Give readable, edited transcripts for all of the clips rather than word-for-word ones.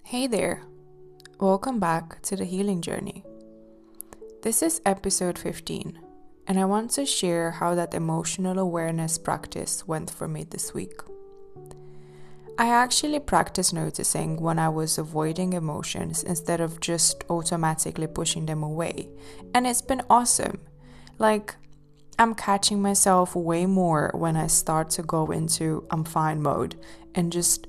Hey there, welcome back to the healing journey. This is episode 15, and I want to share how that emotional awareness practice went for me this week. I actually practiced noticing when I was avoiding emotions instead of just automatically pushing them away, and it's been awesome. I'm catching myself way more when I start to go into I'm fine mode and just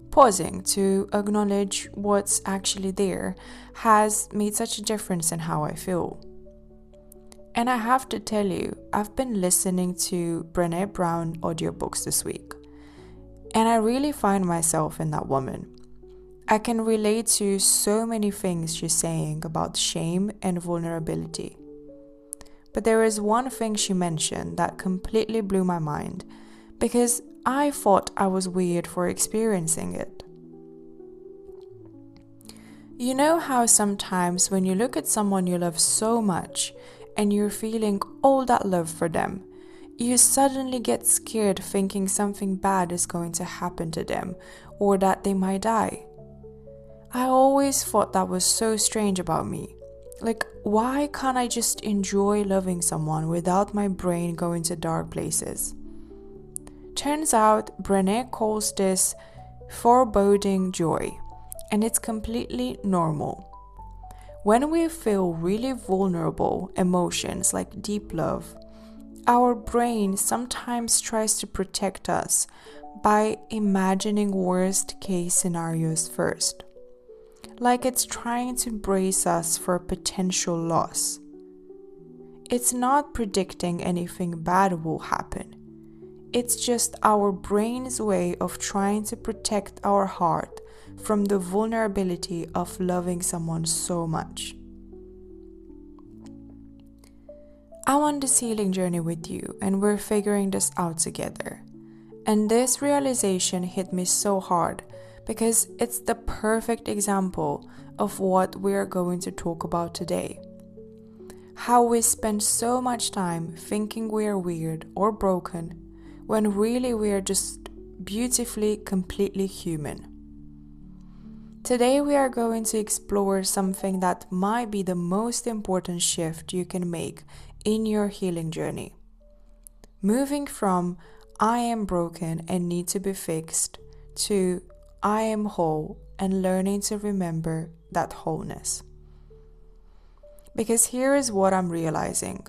pausing to acknowledge what's actually there has made such a difference in how I feel. And I have to tell you, I've been listening to Brené Brown audiobooks this week, and I really find myself in that woman. I can relate to so many things she's saying about shame and vulnerability. But there is one thing she mentioned that completely blew my mind, because I thought I was weird for experiencing it. You know how sometimes when you look at someone you love so much and you're feeling all that love for them, you suddenly get scared thinking something bad is going to happen to them or that they might die. I always thought that was so strange about me. Why can't I just enjoy loving someone without my brain going to dark places? Turns out Brené calls this foreboding joy, and it's completely normal. When we feel really vulnerable emotions like deep love, our brain sometimes tries to protect us by imagining worst case scenarios first. Like it's trying to brace us for potential loss. It's not predicting anything bad will happen. It's just our brain's way of trying to protect our heart from the vulnerability of loving someone so much. I'm on this healing journey with you, and we're figuring this out together. And this realization hit me so hard because it's the perfect example of what we're going to talk about today. How we spend so much time thinking we're weird or broken when really we're just beautifully, completely human. Today we are going to explore something that might be the most important shift you can make in your healing journey. Moving from I am broken and need to be fixed to I am whole and learning to remember that wholeness. Because here is what I'm realizing.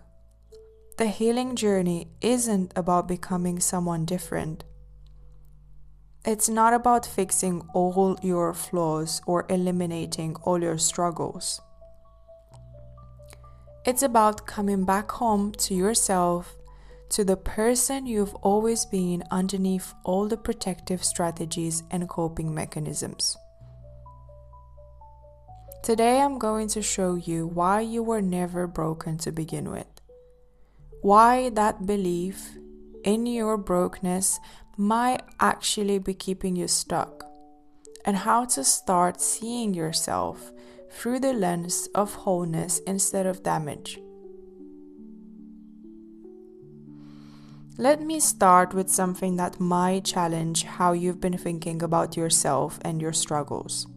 The healing journey isn't about becoming someone different. It's not about fixing all your flaws or eliminating all your struggles. It's about coming back home to yourself, to the person you've always been underneath all the protective strategies and coping mechanisms. Today I'm going to show you why you were never broken to begin with. Why that belief in your brokenness might actually be keeping you stuck, and how to start seeing yourself through the lens of wholeness instead of damage. Let me start with something that might challenge how you've been thinking about yourself and your struggles.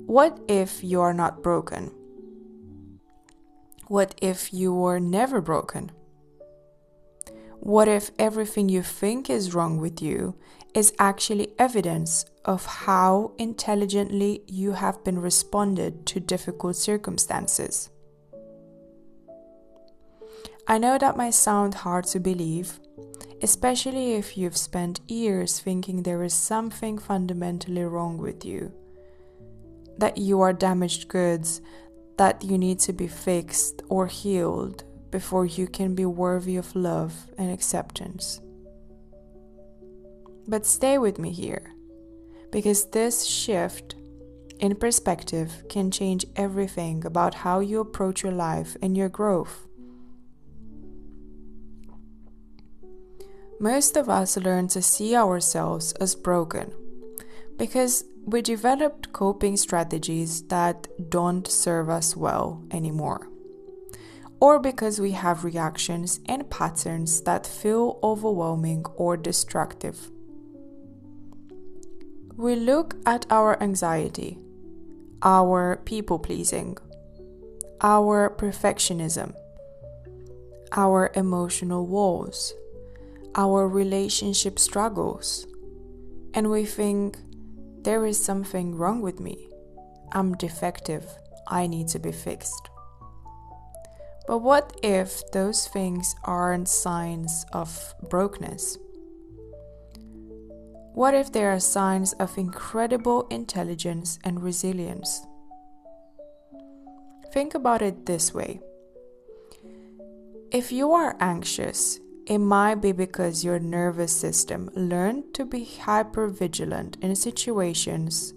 What if you are not broken? What if you were never broken? What if everything you think is wrong with you is actually evidence of how intelligently you have been responded to difficult circumstances? I know that might sound hard to believe, especially if you've spent years thinking there is something fundamentally wrong with you, that you are damaged goods, that you need to be fixed or healed before you can be worthy of love and acceptance. But stay with me here, because this shift in perspective can change everything about how you approach your life and your growth. Most of us learn to see ourselves as broken because we developed coping strategies that don't serve us well anymore, or because we have reactions and patterns that feel overwhelming or destructive. We look at our anxiety, our people-pleasing, our perfectionism, our emotional woes, our relationship struggles, and we think, there is something wrong with me. I'm defective. I need to be fixed. But what if those things aren't signs of brokenness? What if they are signs of incredible intelligence and resilience? Think about it this way. If you are anxious, it might be because your nervous system learned to be hypervigilant in situations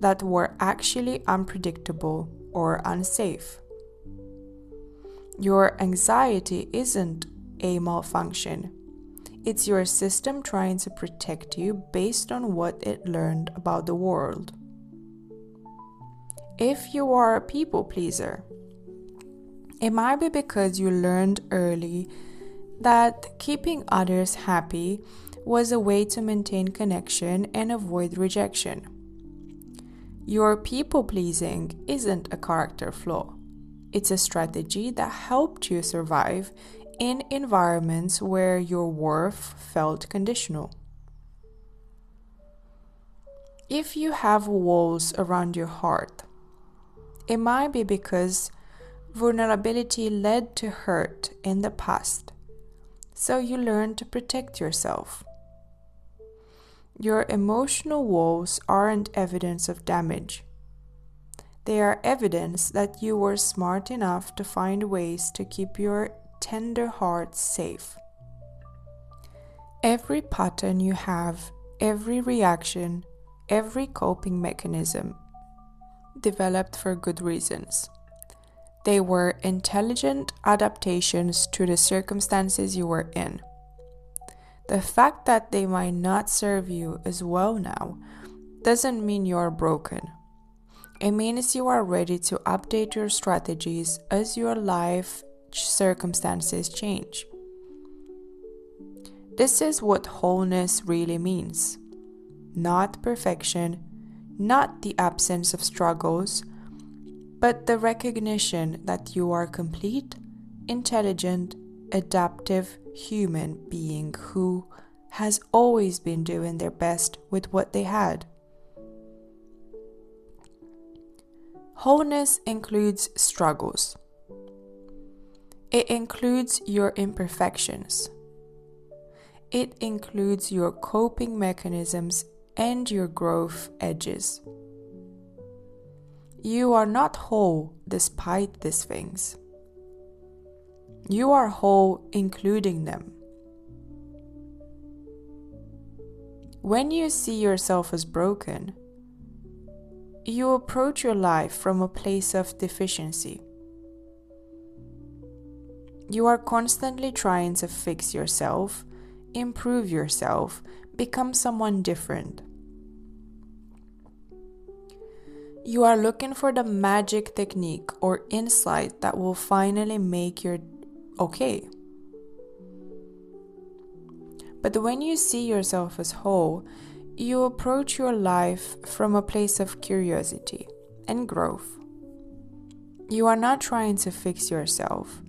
that were actually unpredictable or unsafe. Your anxiety isn't a malfunction. It's your system trying to protect you based on what it learned about the world. If you are a people pleaser, it might be because you learned early that keeping others happy was a way to maintain connection and avoid rejection. Your people-pleasing isn't a character flaw. It's a strategy that helped you survive in environments where your worth felt conditional. If you have walls around your heart, it might be because vulnerability led to hurt in the past, so you learn to protect yourself. Your emotional walls aren't evidence of damage. They are evidence that you were smart enough to find ways to keep your tender heart safe. Every pattern you have, every reaction, every coping mechanism developed for good reasons. They were intelligent adaptations to the circumstances you were in. The fact that they might not serve you as well now doesn't mean you are broken. It means you are ready to update your strategies as your life circumstances change. This is what wholeness really means. Not perfection, not the absence of struggles, but the recognition that you are complete, intelligent, adaptive human being who has always been doing their best with what they had. Wholeness includes struggles. It includes your imperfections. It includes your coping mechanisms and your growth edges. You are not whole despite these things. You are whole including them. When you see yourself as broken, you approach your life from a place of deficiency. You are constantly trying to fix yourself, improve yourself, become someone different. You are looking for the magic technique or insight that will finally make you okay. But when you see yourself as whole, you approach your life from a place of curiosity and growth. You are not trying to fix yourself.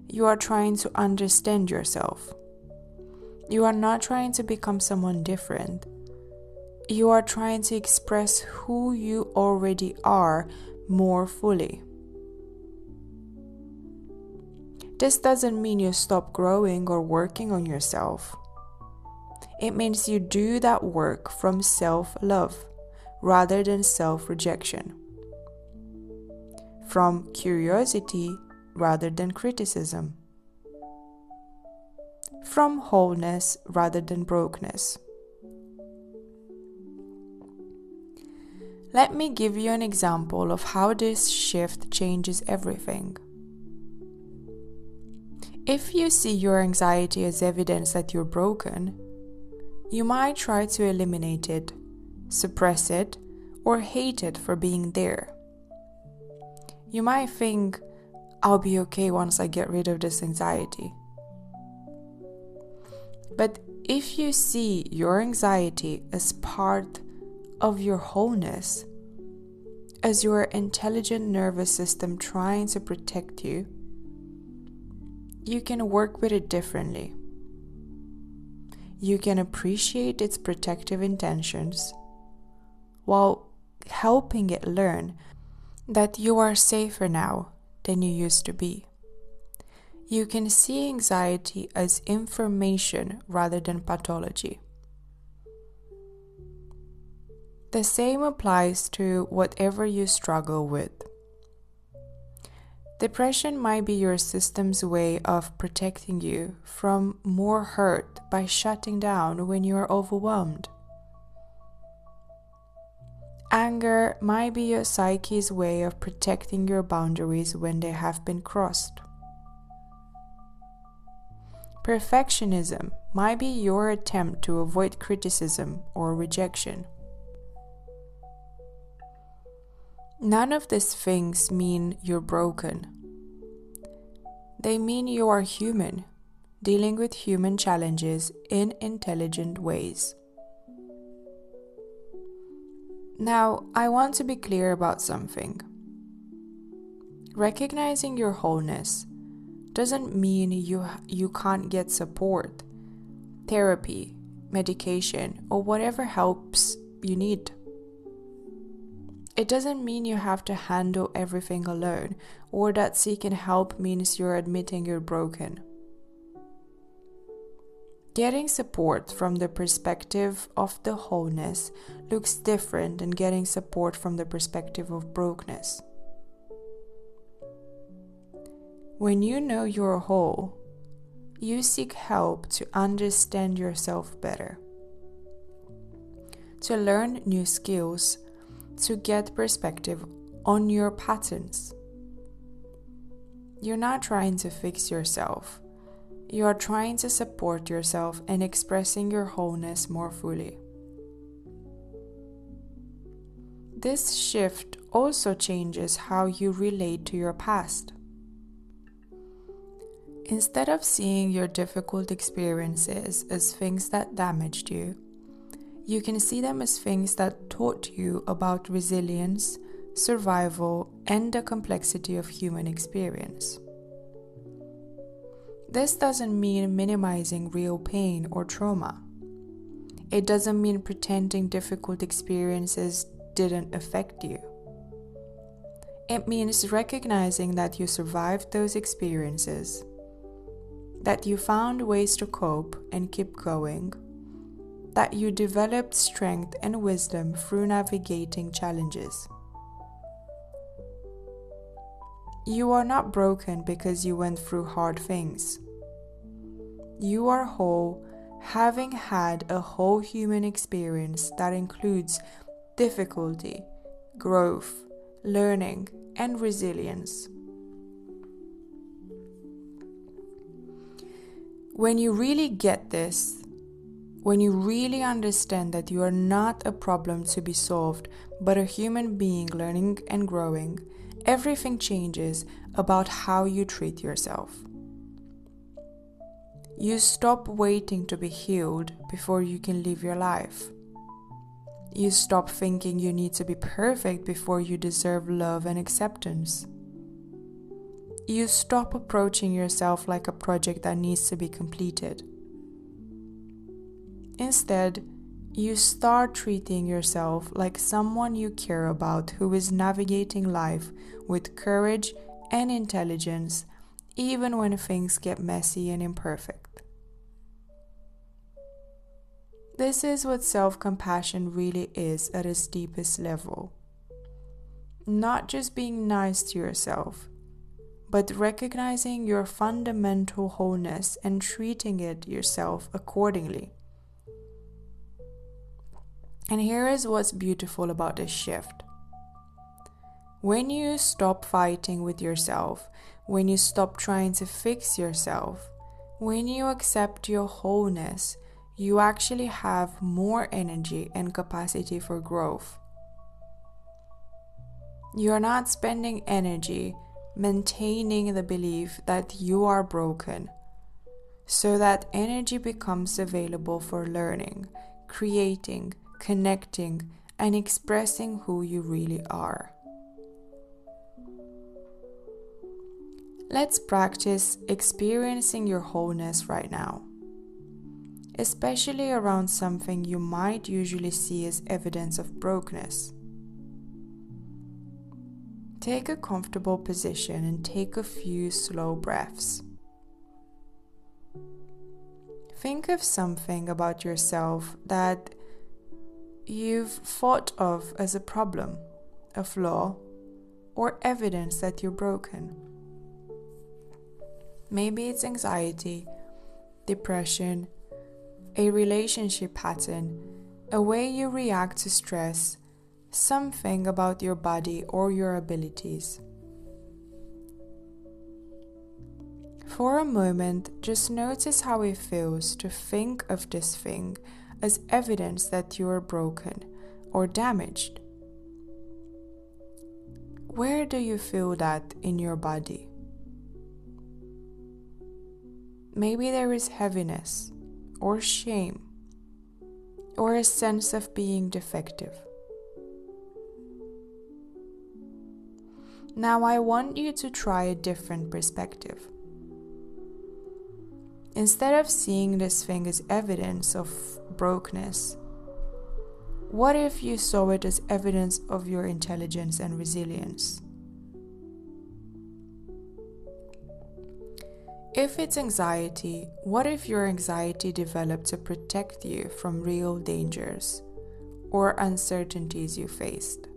You are trying to understand yourself. You are not trying to become someone different. You are trying to express who you already are more fully. This doesn't mean you stop growing or working on yourself. It means you do that work from self-love rather than self-rejection. From curiosity rather than criticism. From wholeness rather than brokenness. Let me give you an example of how this shift changes everything. If you see your anxiety as evidence that you're broken, you might try to eliminate it, suppress it, or hate it for being there. You might think, I'll be okay once I get rid of this anxiety. But if you see your anxiety as part of your wholeness, as your intelligent nervous system trying to protect you, you can work with it differently. You can appreciate its protective intentions while helping it learn that you are safer now than you used to be. You can see anxiety as information rather than pathology. The same applies to whatever you struggle with. Depression might be your system's way of protecting you from more hurt by shutting down when you are overwhelmed. Anger might be your psyche's way of protecting your boundaries when they have been crossed. Perfectionism might be your attempt to avoid criticism or rejection. None of these things mean you're broken. They mean you are human, dealing with human challenges in intelligent ways. Now, I want to be clear about something. Recognizing your wholeness doesn't mean you can't get support, therapy, medication, or whatever helps you need. It doesn't mean you have to handle everything alone, or that seeking help means you're admitting you're broken. Getting support from the perspective of the wholeness looks different than getting support from the perspective of brokenness. When you know you're whole, you seek help to understand yourself better, to learn new skills, to get perspective on your patterns. You're not trying to fix yourself. You are trying to support yourself and expressing your wholeness more fully. This shift also changes how you relate to your past. Instead of seeing your difficult experiences as things that damaged you, you can see them as things that taught you about resilience, survival, and the complexity of human experience. This doesn't mean minimizing real pain or trauma. It doesn't mean pretending difficult experiences didn't affect you. It means recognizing that you survived those experiences, that you found ways to cope and keep going, that you developed strength and wisdom through navigating challenges. You are not broken because you went through hard things. You are whole, having had a whole human experience that includes difficulty, growth, learning, and resilience. When you really get this, when you really understand that you are not a problem to be solved, but a human being learning and growing, everything changes about how you treat yourself. You stop waiting to be healed before you can live your life. You stop thinking you need to be perfect before you deserve love and acceptance. You stop approaching yourself like a project that needs to be completed. Instead, you start treating yourself like someone you care about who is navigating life with courage and intelligence, even when things get messy and imperfect. This is what self-compassion really is at its deepest level. Not just being nice to yourself, but recognizing your fundamental wholeness and treating it yourself accordingly. And here is what's beautiful about this shift. When you stop fighting with yourself, when you stop trying to fix yourself, when you accept your wholeness, you actually have more energy and capacity for growth. You are not spending energy maintaining the belief that you are broken, so that energy becomes available for learning, creating, connecting, and expressing who you really are. Let's practice experiencing your wholeness right now, especially around something you might usually see as evidence of brokenness. Take a comfortable position and take a few slow breaths. Think of something about yourself that you've thought of as a problem, a flaw, or evidence that you're broken. Maybe it's anxiety, depression, a relationship pattern, a way you react to stress, something about your body or your abilities. For a moment, just notice how it feels to think of this thing as evidence that you are broken or damaged. Where do you feel that in your body? Maybe there is heaviness or shame or a sense of being defective. Now I want you to try a different perspective. Instead of seeing this thing as evidence of brokenness, what if you saw it as evidence of your intelligence and resilience? If it's anxiety, what if your anxiety developed to protect you from real dangers or uncertainties you faced?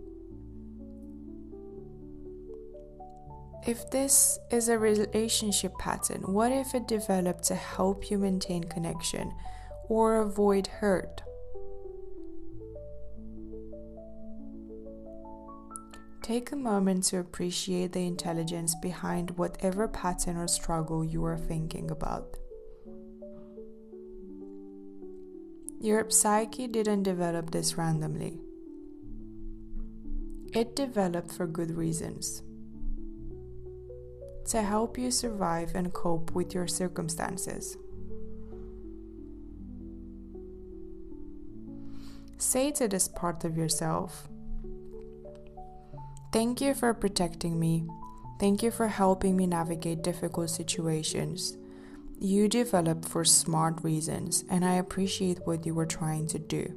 If this is a relationship pattern, what if it developed to help you maintain connection or avoid hurt? Take a moment to appreciate the intelligence behind whatever pattern or struggle you are thinking about. Your psyche didn't develop this randomly. It developed for good reasons. To help you survive and cope with your circumstances. Say to this part of yourself, "Thank you for protecting me. Thank you for helping me navigate difficult situations. You developed for smart reasons, and I appreciate what you were trying to do."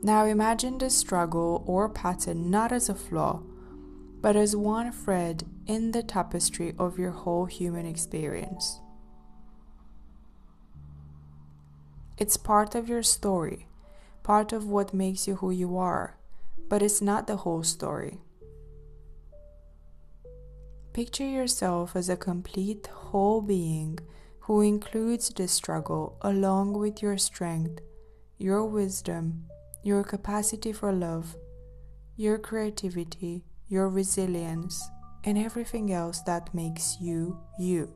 Now imagine the struggle or pattern not as a flaw, but as one thread in the tapestry of your whole human experience. It's part of your story, part of what makes you who you are, but it's not the whole story. Picture yourself as a complete whole being who includes this struggle along with your strength, your wisdom, your capacity for love, your creativity, your resilience, and everything else that makes you, you.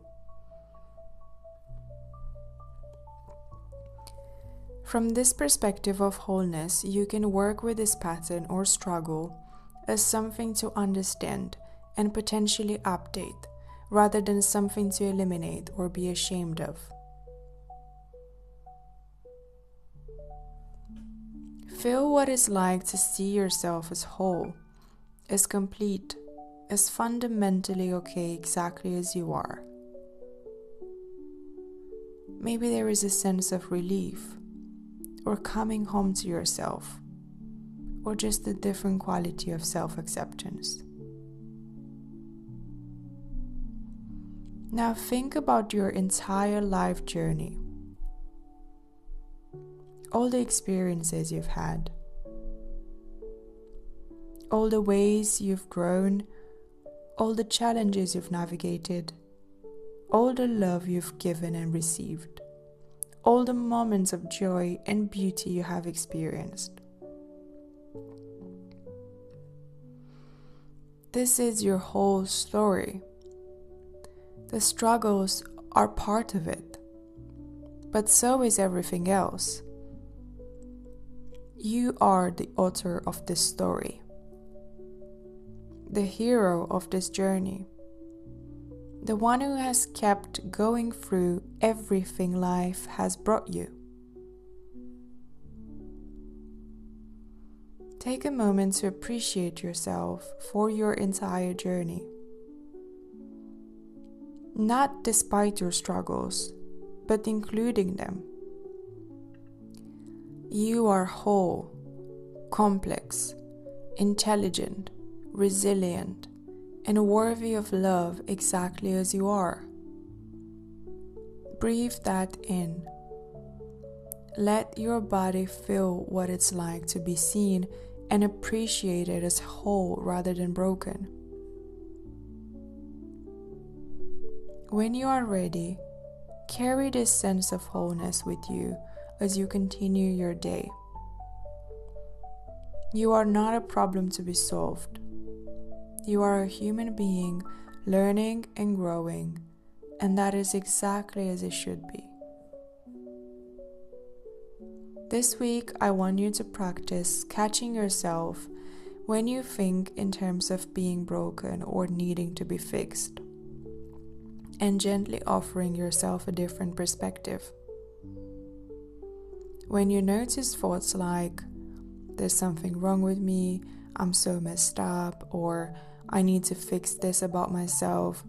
From this perspective of wholeness, you can work with this pattern or struggle as something to understand and potentially update, rather than something to eliminate or be ashamed of. Feel what it's like to see yourself as whole, as complete, as fundamentally okay exactly as you are. Maybe there is a sense of relief, or coming home to yourself, or just a different quality of self-acceptance. Now think about your entire life journey, all the experiences you've had, all the ways you've grown, all the challenges you've navigated, all the love you've given and received, all the moments of joy and beauty you have experienced. This is your whole story. The struggles are part of it, but so is everything else. You are the author of this story, the hero of this journey, the one who has kept going through everything life has brought you. Take a moment to appreciate yourself for your entire journey. Not despite your struggles, but including them. You are whole, complex, intelligent, resilient, and worthy of love exactly as you are. Breathe that in. Let your body feel what it's like to be seen and appreciated as whole rather than broken. When you are ready, carry this sense of wholeness with you as you continue your day. You are not a problem to be solved. You are a human being learning and growing, and that is exactly as it should be. This week, I want you to practice catching yourself when you think in terms of being broken or needing to be fixed, and gently offering yourself a different perspective. When you notice thoughts like, there's something wrong with me, I'm so messed up, or I need to fix this about myself,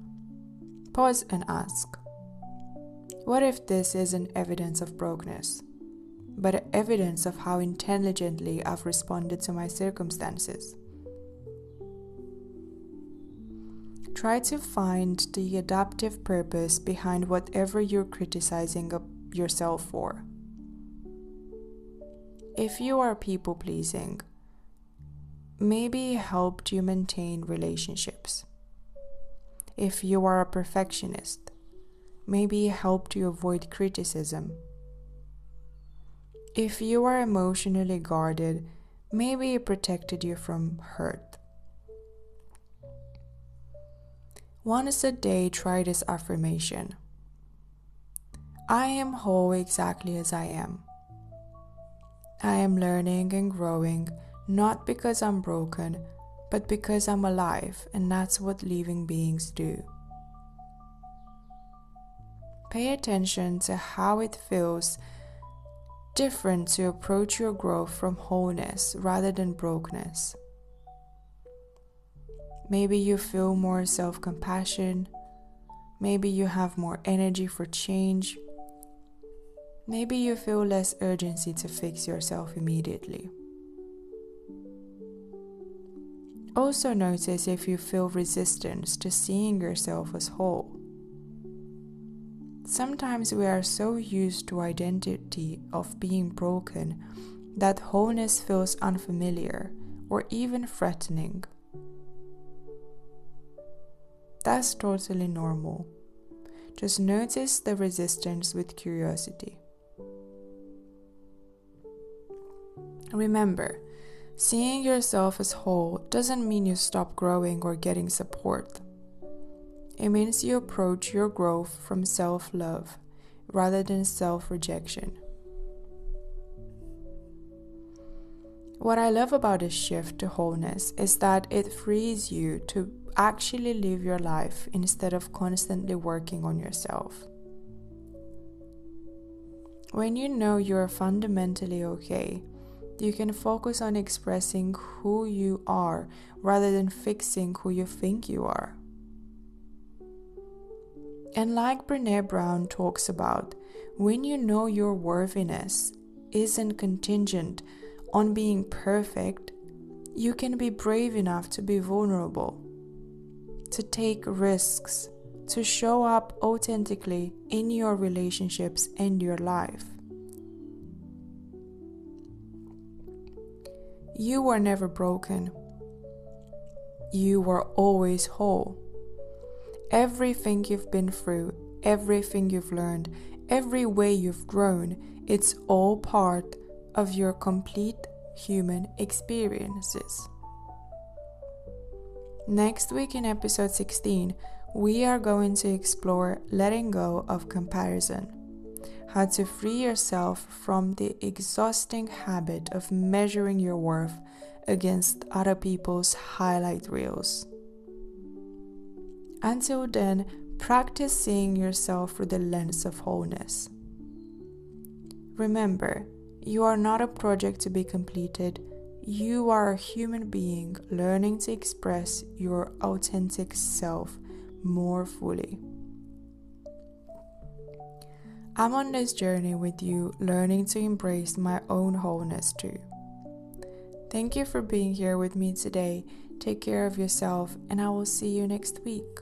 pause and ask, what if this isn't evidence of brokenness, but evidence of how intelligently I've responded to my circumstances? Try to find the adaptive purpose behind whatever you're criticizing yourself for. If you are people-pleasing, maybe it helped you maintain relationships. If you are a perfectionist, maybe it helped you avoid criticism. If you are emotionally guarded, maybe it protected you from hurt. Once a day, try this affirmation. I am whole exactly as I am. I am learning and growing, not because I'm broken, but because I'm alive, and that's what living beings do. Pay attention to how it feels different to approach your growth from wholeness rather than brokenness. Maybe you feel more self-compassion. Maybe you have more energy for change. Maybe you feel less urgency to fix yourself immediately. Also notice if you feel resistance to seeing yourself as whole. Sometimes we are so used to identity of being broken that wholeness feels unfamiliar or even threatening. That's totally normal. Just notice the resistance with curiosity. Remember, seeing yourself as whole doesn't mean you stop growing or getting support. It means you approach your growth from self-love rather than self-rejection. What I love about this shift to wholeness is that it frees you to actually live your life instead of constantly working on yourself. When you know you're fundamentally okay, you can focus on expressing who you are rather than fixing who you think you are. And like Brené Brown talks about, when you know your worthiness isn't contingent on being perfect, you can be brave enough to be vulnerable, to take risks, to show up authentically in your relationships and your life. You were never broken. You were always whole. Everything you've been through, everything you've learned, every way you've grown, it's all part of your complete human experiences. Next week in episode 16, we are going to explore letting go of comparison. How to free yourself from the exhausting habit of measuring your worth against other people's highlight reels. Until then, practice seeing yourself through the lens of wholeness. Remember, you are not a project to be completed, You are a human being learning to express your authentic self more fully. I'm on this journey with you, learning to embrace my own wholeness too. Thank you for being here with me today. Take care of yourself, and I will see you next week.